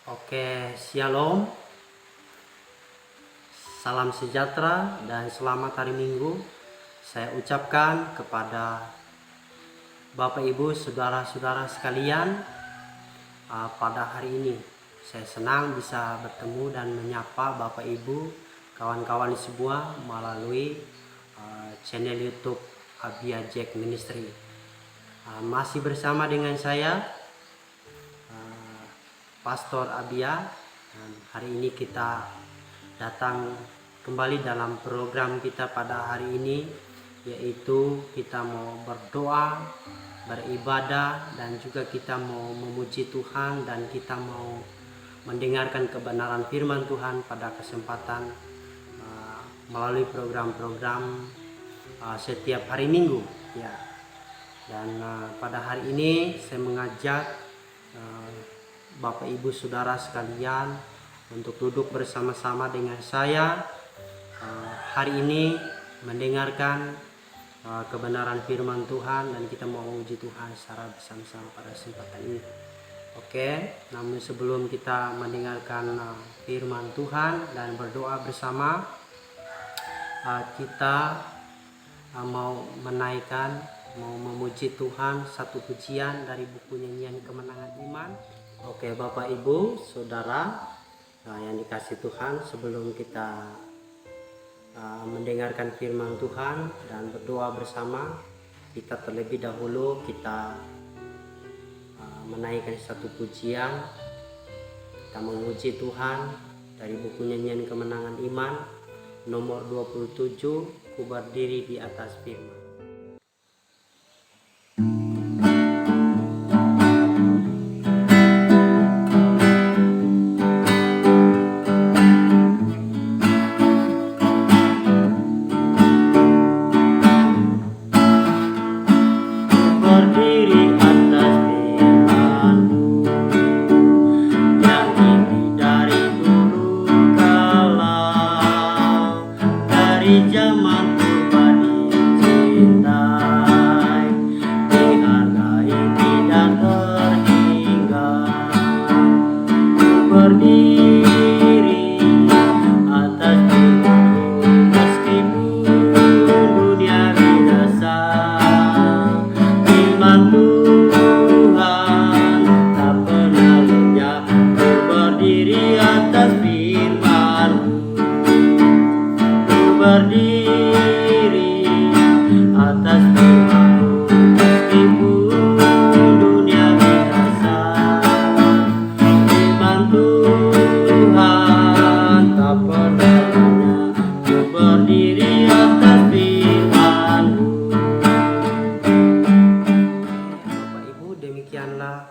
Oke, shalom, salam sejahtera dan selamat hari Minggu. Saya ucapkan kepada Bapak Ibu, saudara-saudara sekalian pada hari ini. Saya senang bisa bertemu dan menyapa Bapak Ibu, kawan-kawan semua melalui channel YouTube Abia Jack Ministry. Masih bersama dengan saya Pastor Abia, dan hari ini kita datang kembali dalam program kita pada hari ini, yaitu kita mau berdoa, beribadah, dan juga kita mau memuji Tuhan, dan kita mau mendengarkan kebenaran firman Tuhan pada kesempatan melalui program-program setiap hari Minggu ya. Dan pada hari ini saya mengajak Bapak Ibu Saudara sekalian untuk duduk bersama-sama dengan saya hari ini mendengarkan kebenaran firman Tuhan, dan kita mau memuji Tuhan secara bersama-sama pada kesempatan ini. Oke, namun sebelum kita mendengarkan firman Tuhan dan berdoa bersama, kita mau memuji Tuhan satu pujian dari buku Nyanyian Kemenangan Iman. Oke, Bapak Ibu Saudara yang dikasih Tuhan, sebelum kita mendengarkan firman Tuhan dan berdoa bersama, kita terlebih dahulu kita menaikkan satu pujian. Kita memuji Tuhan dari buku Nyanyian Kemenangan Iman nomor 27, Ku Berdiri di Atas Firman.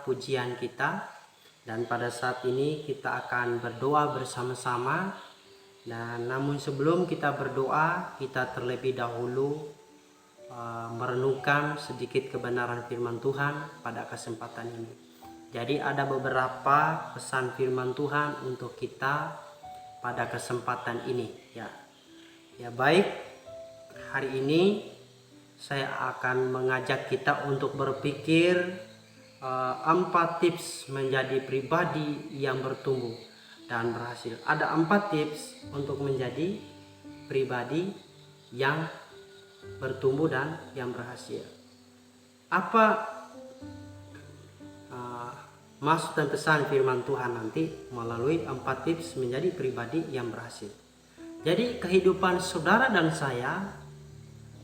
Pujian kita, dan pada saat ini kita akan berdoa bersama-sama. Dan namun sebelum kita berdoa, kita terlebih dahulu merenungkan sedikit kebenaran firman Tuhan pada kesempatan ini. Jadi ada beberapa pesan firman Tuhan untuk kita pada kesempatan ini ya. Ya, baik, hari ini saya akan mengajak kita untuk berpikir 4 tips menjadi pribadi yang bertumbuh dan berhasil. Ada 4 tips untuk menjadi pribadi yang bertumbuh dan yang berhasil. Apa maksud dan pesan firman Tuhan nanti melalui 4 tips menjadi pribadi yang berhasil? Jadi kehidupan saudara dan saya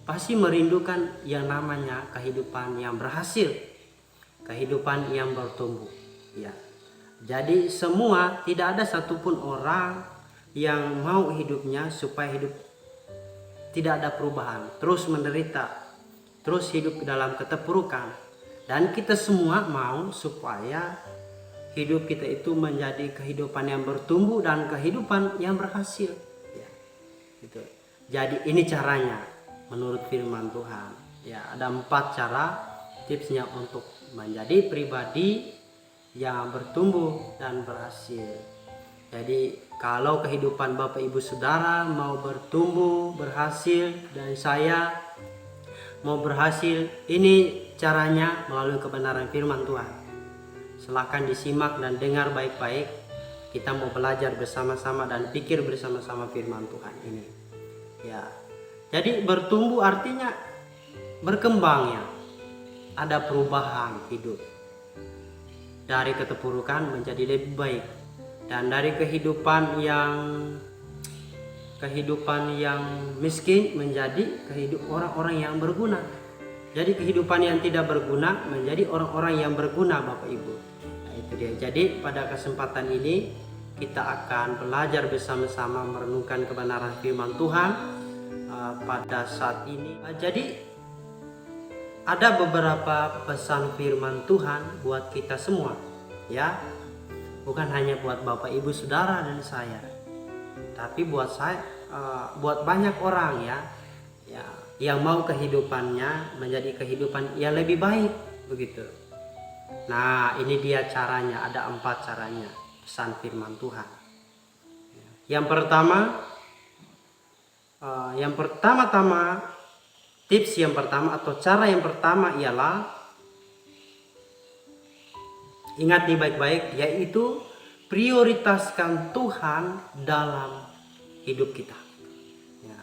pasti merindukan yang namanya kehidupan yang berhasil, kehidupan yang bertumbuh ya. Jadi semua, tidak ada satupun orang yang mau hidupnya supaya hidup tidak ada perubahan, terus menderita, terus hidup dalam keterpurukan. Dan kita semua mau supaya hidup kita itu menjadi kehidupan yang bertumbuh dan kehidupan yang berhasil ya, gitu. Jadi ini caranya menurut firman Tuhan ya. Ada 4 cara tipsnya untuk menjadi pribadi yang bertumbuh dan berhasil. Jadi kalau kehidupan Bapak Ibu Saudara mau bertumbuh, berhasil, dan saya mau berhasil, ini caranya melalui kebenaran firman Tuhan. Silakan disimak dan dengar baik-baik kita mau belajar bersama-sama dan pikir bersama-sama firman Tuhan ini. Ya. Jadi bertumbuh artinya berkembang ya. Ada perubahan hidup. Dari keterpurukan menjadi lebih baik. Dan dari kehidupan yang miskin menjadi kehidupan orang-orang yang berguna. Jadi kehidupan yang tidak berguna menjadi orang-orang yang berguna, Bapak Ibu. Nah, itu dia. Jadi pada kesempatan ini kita akan belajar bersama-sama merenungkan kebenaran firman Tuhan pada saat ini. Jadi ada beberapa pesan firman Tuhan buat kita semua, ya. Bukan hanya buat Bapak Ibu Saudara dan saya, tapi buat saya, buat banyak orang ya, yang mau kehidupannya menjadi kehidupan yang lebih baik begitu. Nah, ini dia caranya, ada 4 caranya pesan firman Tuhan. Yang pertama-tama tips yang pertama atau cara yang pertama ialah, ingat nih baik-baik, yaitu prioritaskan Tuhan dalam hidup kita. Ya.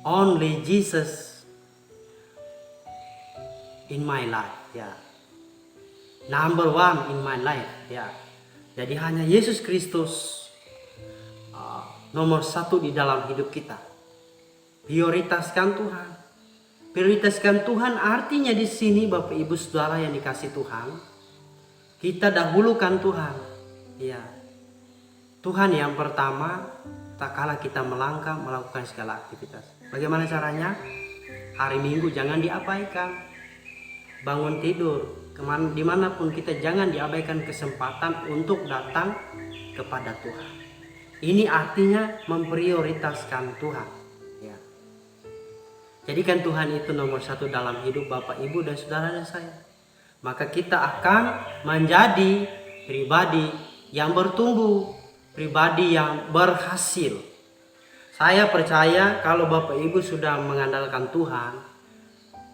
Only Jesus in my life. Ya. Number 1 in my life. Ya. Jadi hanya Yesus Kristus nomor 1 di dalam hidup kita. Prioritaskan Tuhan. Prioritaskan Tuhan artinya di sini Bapak Ibu Saudara yang dikasih Tuhan, kita dahulukan Tuhan. Ya. Tuhan yang pertama, tak kala kita melangkah melakukan segala aktivitas. Bagaimana caranya? Hari Minggu jangan diabaikan. Bangun tidur, dimanapun kita jangan diabaikan kesempatan untuk datang kepada Tuhan. Ini artinya memprioritaskan Tuhan. Ya. Jadikan Tuhan itu nomor 1 dalam hidup Bapak, Ibu, dan Saudara dan saya. Maka kita akan menjadi pribadi yang bertumbuh, pribadi yang berhasil. Saya percaya kalau Bapak Ibu sudah mengandalkan Tuhan,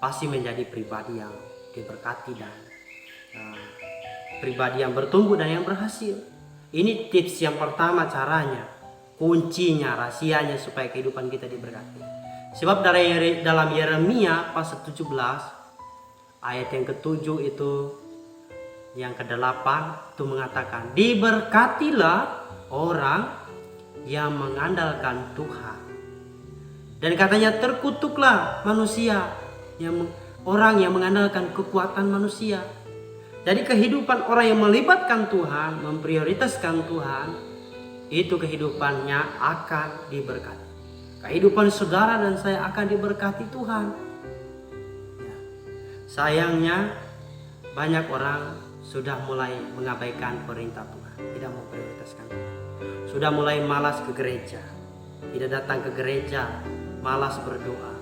pasti menjadi pribadi yang diberkati dan pribadi yang bertumbuh dan yang berhasil. Ini tips yang pertama, caranya, kuncinya, rahasianya supaya kehidupan kita diberkati. Sebab dari dalam Yeremia pasal 17 ayat yang ke-7 itu, yang ke-8 itu mengatakan, diberkatilah orang yang mengandalkan Tuhan. Dan katanya terkutuklah manusia, orang yang mengandalkan kekuatan manusia. Jadi kehidupan orang yang melibatkan Tuhan, memprioritaskan Tuhan, itu kehidupannya akan diberkati. Kehidupan saudara dan saya akan diberkati Tuhan. Ya. Sayangnya banyak orang sudah mulai mengabaikan perintah Tuhan, tidak mau prioritaskan Tuhan. Sudah mulai malas ke gereja, tidak datang ke gereja, malas berdoa,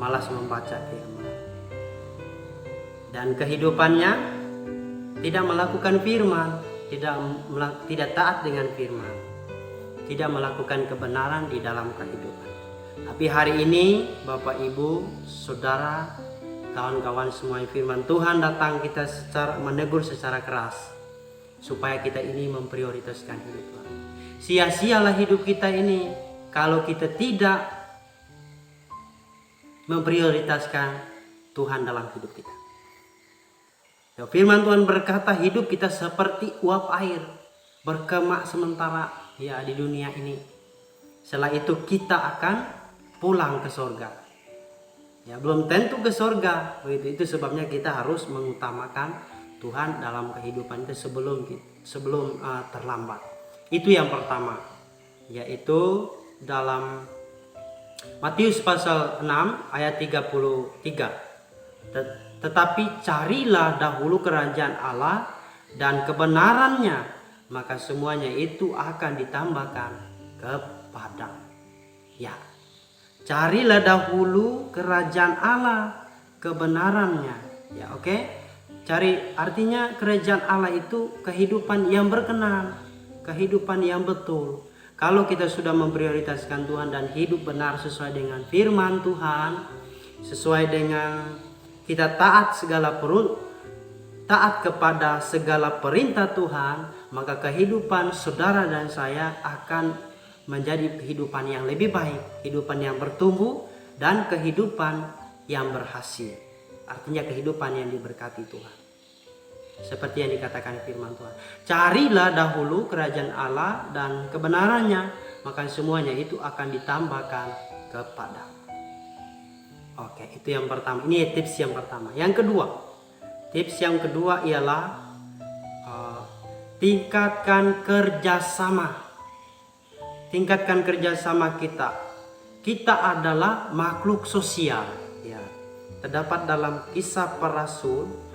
malas membaca firman. Dan kehidupannya tidak melakukan firman, tidak taat dengan firman, tidak melakukan kebenaran di dalam kehidupan. Tapi hari ini Bapak Ibu Saudara, kawan-kawan semua, firman Tuhan datang kita menegur secara keras supaya kita ini memprioritaskan hidup Tuhan. Sia-sialah hidup kita ini kalau kita tidak memprioritaskan Tuhan dalam hidup kita. Ya, firman Tuhan berkata hidup kita seperti uap air, berkemak sementara ya di dunia ini. Setelah itu kita akan pulang ke surga. Ya, belum tentu ke surga. Itu sebabnya kita harus mengutamakan Tuhan dalam kehidupan kita sebelum terlambat. Itu yang pertama, yaitu dalam Matius pasal 6 ayat 33. Tetapi carilah dahulu kerajaan Allah dan kebenarannya, maka semuanya itu akan ditambahkan kepadamu. Ya, carilah dahulu kerajaan Allah, kebenarannya. Ya, oke. Cari artinya kerajaan Allah itu kehidupan yang berkenan, kehidupan yang betul. Kalau kita sudah memprioritaskan Tuhan dan hidup benar sesuai dengan firman Tuhan, sesuai dengan kita taat kepada segala perintah Tuhan, maka kehidupan saudara dan saya akan menjadi kehidupan yang lebih baik, kehidupan yang bertumbuh, dan kehidupan yang berhasil. Artinya kehidupan yang diberkati Tuhan. Seperti yang dikatakan firman Tuhan. Carilah dahulu kerajaan Allah dan kebenarannya, maka semuanya itu akan ditambahkan kepadamu. Oke, itu yang pertama. Ini tips yang pertama. Yang kedua, tips yang kedua ialah tingkatkan kerjasama. Tingkatkan kerjasama kita. Kita adalah makhluk sosial. Ya, terdapat dalam Kisah Para Rasul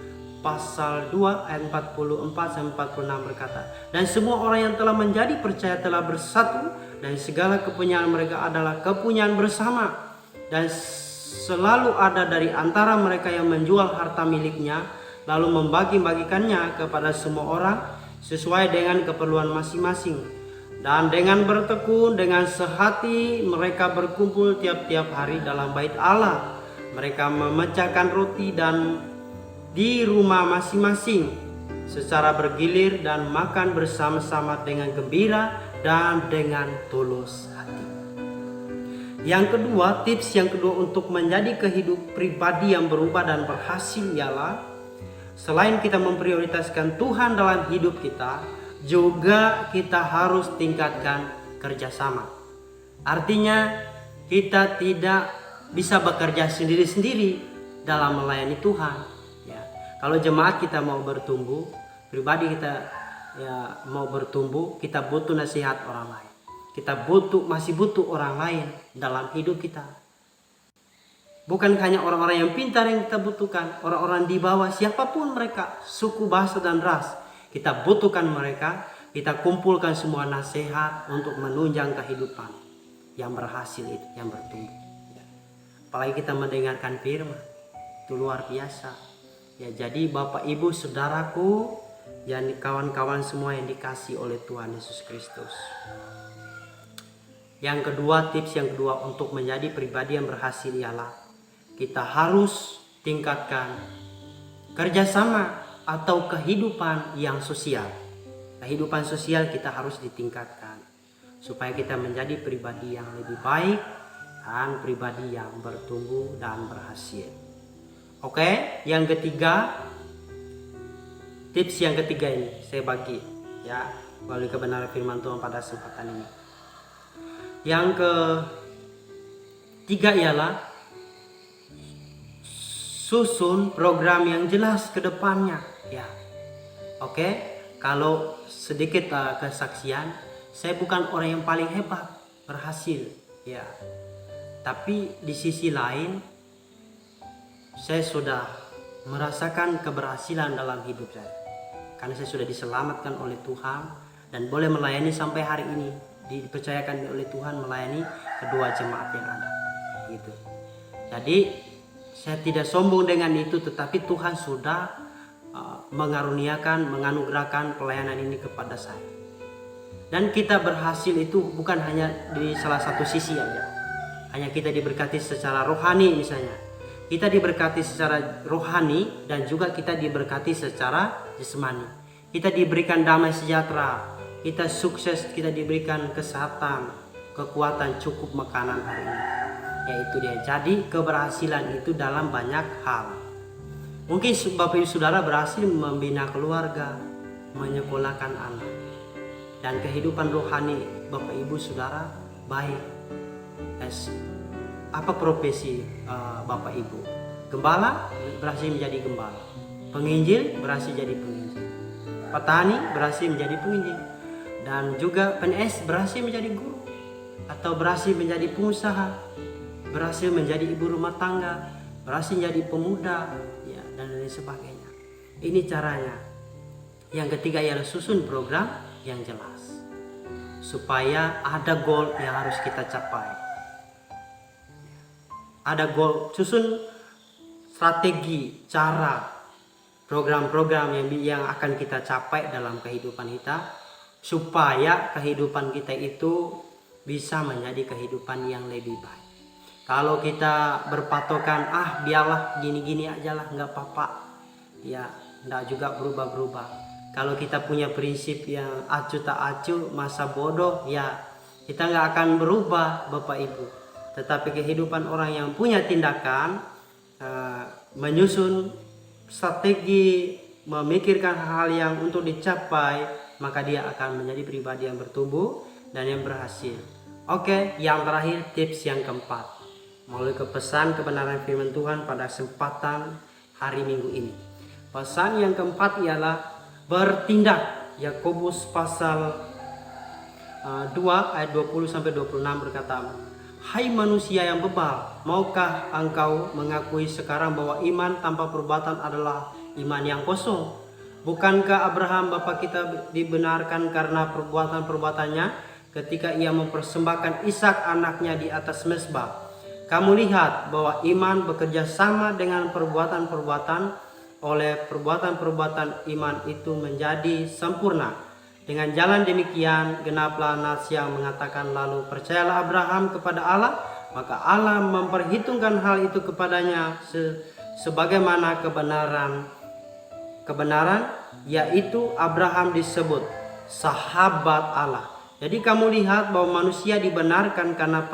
pasal 2 ayat 44-46 berkata, dan semua orang yang telah menjadi percaya telah bersatu, dan segala kepunyaan mereka adalah kepunyaan bersama, dan selalu ada dari antara mereka yang menjual harta miliknya lalu membagi-bagikannya kepada semua orang sesuai dengan keperluan masing-masing. Dan dengan bertekun, dengan sehati mereka berkumpul tiap-tiap hari dalam bait Allah. Mereka memecahkan roti dan di rumah masing-masing secara bergilir dan makan bersama-sama dengan gembira dan dengan tulus hati. Yang kedua, tips yang kedua untuk menjadi kehidupan pribadi yang berubah dan berhasil ialah selain kita memprioritaskan Tuhan dalam hidup kita, juga kita harus tingkatkan kerjasama. Artinya kita tidak bisa bekerja sendiri-sendiri dalam melayani Tuhan. Kalau jemaat kita mau bertumbuh, pribadi kita mau bertumbuh, kita butuh nasihat orang lain. Kita masih butuh orang lain dalam hidup kita. Bukan hanya orang-orang yang pintar yang kita butuhkan, orang-orang di bawah siapapun mereka, suku, bahasa, dan ras. Kita butuhkan mereka, kita kumpulkan semua nasihat untuk menunjang kehidupan yang berhasil itu, yang bertumbuh. Apalagi kita mendengarkan firman, itu luar biasa. Ya, jadi Bapak Ibu Saudaraku dan kawan-kawan semua yang dikasihi oleh Tuhan Yesus Kristus. Yang kedua, tips yang kedua untuk menjadi pribadi yang berhasil ialah kita harus tingkatkan kerjasama atau kehidupan yang sosial. Kehidupan sosial kita harus ditingkatkan supaya kita menjadi pribadi yang lebih baik dan pribadi yang bertumbuh dan berhasil. Oke, yang ketiga, tips yang ketiga ini saya bagi ya melalui kebenaran firman Tuhan pada kesempatan ini. Yang ketiga ialah susun program yang jelas ke depannya ya. Oke, kalau sedikit kesaksian, saya bukan orang yang paling hebat berhasil ya. Tapi di sisi lain saya sudah merasakan keberhasilan dalam hidup saya. Karena saya sudah diselamatkan oleh Tuhan dan boleh melayani sampai hari ini. Dipercayakan oleh Tuhan melayani kedua jemaat yang ada. Gitu. Jadi saya tidak sombong dengan itu, tetapi Tuhan sudah menganugerahkan pelayanan ini kepada saya. Dan kita berhasil itu bukan hanya di salah satu sisi aja. Hanya kita diberkati secara rohani misalnya. Kita diberkati secara rohani dan juga kita diberkati secara jasmani. Kita diberikan damai sejahtera, kita sukses, kita diberikan kesehatan, kekuatan, cukup makanan hari ini. Yaitu dia. Jadi keberhasilan itu dalam banyak hal. Mungkin Bapak Ibu Saudara berhasil membina keluarga, menyekolahkan anak. Dan kehidupan rohani Bapak Ibu Saudara baik. Apa profesi Bapak Ibu? Gembala berhasil menjadi gembala. Penginjil berhasil jadi penginjil. Petani berhasil menjadi penginjil. Dan juga PNS berhasil menjadi guru. Atau berhasil menjadi pengusaha. Berhasil menjadi ibu rumah tangga. Berhasil menjadi pemuda. Ya, dan lain sebagainya. Ini caranya. Yang ketiga ialah susun program yang jelas. Supaya ada goal yang harus kita capai. Ada goal, susun strategi, cara, program-program yang akan kita capai dalam kehidupan kita, supaya kehidupan kita itu bisa menjadi kehidupan yang lebih baik. Kalau kita berpatokan, biarlah gini-gini aja lah, nggak apa-apa, ya nggak juga berubah-berubah. Kalau kita punya prinsip yang acuh tak acuh, masa bodoh, ya kita nggak akan berubah Bapak Ibu. Tetapi kehidupan orang yang punya tindakan, menyusun strategi, memikirkan hal yang untuk dicapai, maka dia akan menjadi pribadi yang bertumbuh dan yang berhasil. Oke, yang terakhir tips yang keempat, melalui kepesan kebenaran firman Tuhan pada kesempatan hari Minggu ini. Pesan yang keempat ialah bertindak. Yakobus pasal 2 ayat 20-26 berkata, "Hai manusia yang bebal, maukah engkau mengakui sekarang bahwa iman tanpa perbuatan adalah iman yang kosong? Bukankah Abraham bapa kita dibenarkan karena perbuatan-perbuatannya ketika ia mempersembahkan Ishak anaknya di atas mezbah? Kamu lihat bahwa iman bekerja sama dengan perbuatan-perbuatan. Oleh perbuatan-perbuatan iman itu menjadi sempurna. Dengan jalan demikian genaplah nas yang mengatakan, lalu percayalah Abraham kepada Allah, maka Allah memperhitungkan hal itu kepadanya sebagaimana kebenaran, yaitu Abraham disebut sahabat Allah." Jadi kamu lihat bahwa manusia dibenarkan karena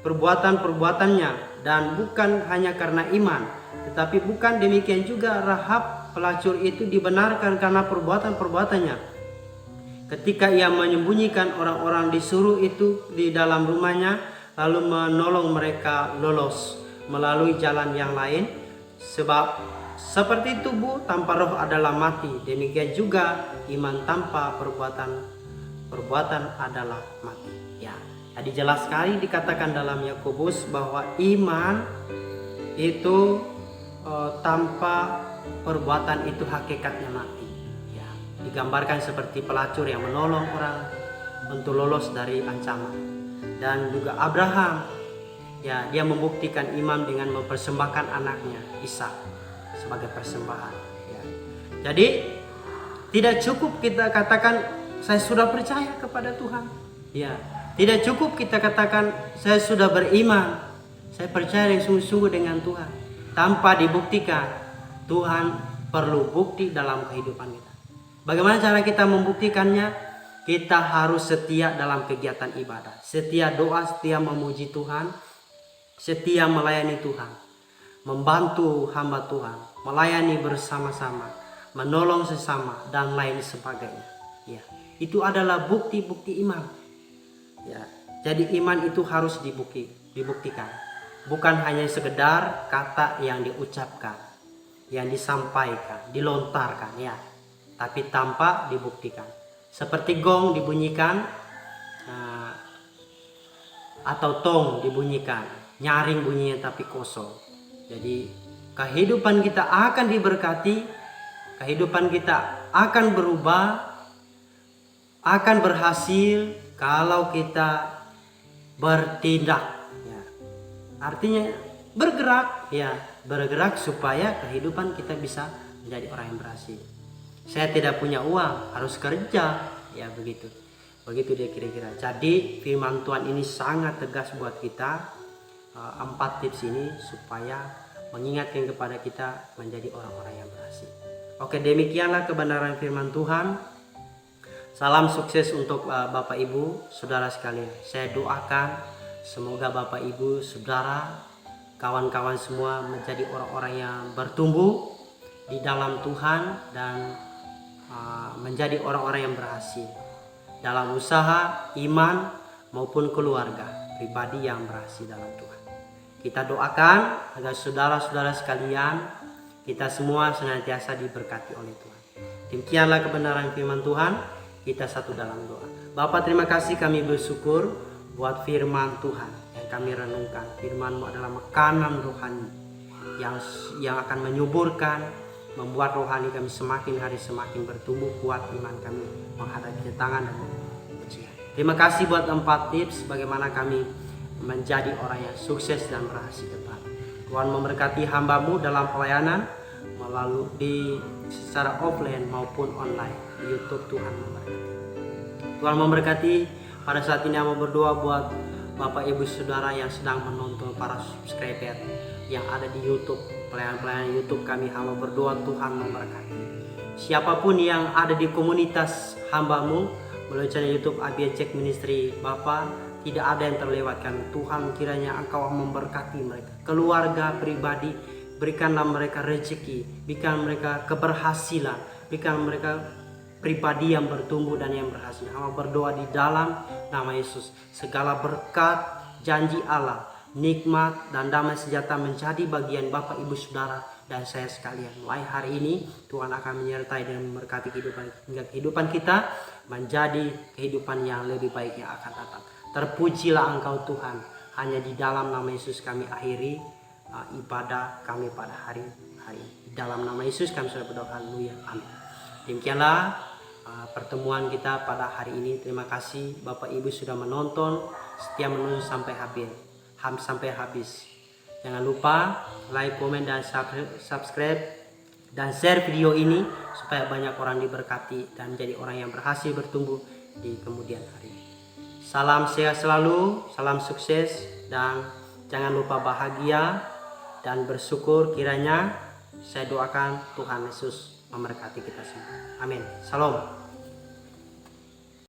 perbuatannya dan bukan hanya karena iman. Tetapi bukan demikian juga Rahab pelacur itu dibenarkan karena perbuatan-perbuatannya. Ketika ia menyembunyikan orang-orang disuruh itu di dalam rumahnya, lalu menolong mereka lolos melalui jalan yang lain. Sebab seperti tubuh tanpa roh adalah mati, demikian juga iman tanpa perbuatan adalah mati. Ya, tadi jelas sekali dikatakan dalam Yakobus bahwa iman itu tanpa perbuatan itu hakikatnya mati. Ya, digambarkan seperti pelacur yang menolong orang untuk lolos dari ancaman. Dan juga Abraham, ya, dia membuktikan iman dengan mempersembahkan anaknya Ishak sebagai persembahan. Ya. Jadi tidak cukup kita katakan saya sudah percaya kepada Tuhan. Ya, tidak cukup kita katakan saya sudah beriman, saya percaya yang sungguh-sungguh dengan Tuhan, tanpa dibuktikan. Tuhan perlu bukti dalam kehidupan kita. Bagaimana cara kita membuktikannya? Kita harus setia dalam kegiatan ibadah, setia doa, setia memuji Tuhan, setia melayani Tuhan, membantu hamba Tuhan, melayani bersama-sama, menolong sesama, dan lain sebagainya. Ya, itu adalah bukti-bukti iman. Ya, jadi iman itu harus dibuktikan, bukan hanya sekedar kata yang diucapkan, yang disampaikan, dilontarkan, ya, tapi tanpa dibuktikan. Seperti gong dibunyikan atau tong dibunyikan, nyaring bunyinya tapi kosong. Jadi kehidupan kita akan diberkati, kehidupan kita akan berubah, akan berhasil kalau kita bertindak. Ya. Artinya bergerak, ya, bergerak supaya kehidupan kita bisa menjadi orang yang berhasil. Saya tidak punya uang, harus kerja, ya, begitu dia kira-kira. Jadi firman Tuhan ini sangat tegas buat kita, 4 tips ini supaya mengingatkan kepada kita menjadi orang-orang yang berhasil. Oke, demikianlah kebenaran firman Tuhan. Salam sukses untuk Bapak Ibu Saudara sekalian. Saya doakan semoga Bapak Ibu Saudara, kawan-kawan semua menjadi orang-orang yang bertumbuh di dalam Tuhan dan menjadi orang-orang yang berhasil dalam usaha, iman, maupun keluarga, pribadi yang berhasil dalam Tuhan. Kita doakan agar saudara-saudara sekalian, kita semua senantiasa diberkati oleh Tuhan. Demikianlah kebenaran firman Tuhan, kita satu dalam doa. Bapa, terima kasih, kami bersyukur buat firman Tuhan yang kami renungkan. Firman-Mu adalah makanan rohani yang akan menyuburkan, membuat rohani kami semakin hari semakin bertumbuh, kuat iman kami menghadapi tantangan dan ujian. Terima kasih buat 4 tips bagaimana kami menjadi orang yang sukses dan berhasil depan. Tuhan memberkati hamba-Mu dalam pelayanan melalui secara offline maupun online di YouTube. Tuhan memberkati. Tuhan memberkati. Pada saat ini aku berdoa buat Bapak Ibu Saudara yang sedang menonton, para subscriber yang ada di YouTube. pelayan-pelayan YouTube kami, hamba berdoa Tuhan memberkati. Siapapun yang ada di komunitas hambamu melalui channel YouTube ABN Cek Ministry Bapa, tidak ada yang terlewatkan. Tuhan kiranya Engkau memberkati mereka, keluarga pribadi, berikanlah mereka rezeki, berikan mereka keberhasilan, berikan mereka pribadi yang bertumbuh dan yang berhasil. Hamba berdoa di dalam nama Yesus, segala berkat, janji Allah, nikmat dan damai sejahtera menjadi bagian Bapak, Ibu, Saudara dan saya sekalian. Mulai hari ini Tuhan akan menyertai dan memberkati kehidupan, hingga kehidupan kita menjadi kehidupan yang lebih baik yang akan datang. Terpujilah Engkau Tuhan. Hanya di dalam nama Yesus kami akhiri ibadah kami pada hari ini. Di dalam nama Yesus kami sudah berdoa. Haleluya. Amin. Demikianlah pertemuan kita pada hari ini. Terima kasih Bapak Ibu sudah menonton, setia menonton sampai habis. Jangan lupa like, komen, dan subscribe dan share video ini supaya banyak orang diberkati dan menjadi orang yang berhasil bertumbuh di kemudian hari. Salam sehat selalu, salam sukses, dan jangan lupa bahagia dan bersyukur. Kiranya saya doakan Tuhan Yesus memberkati kita semua. Amin. Salam.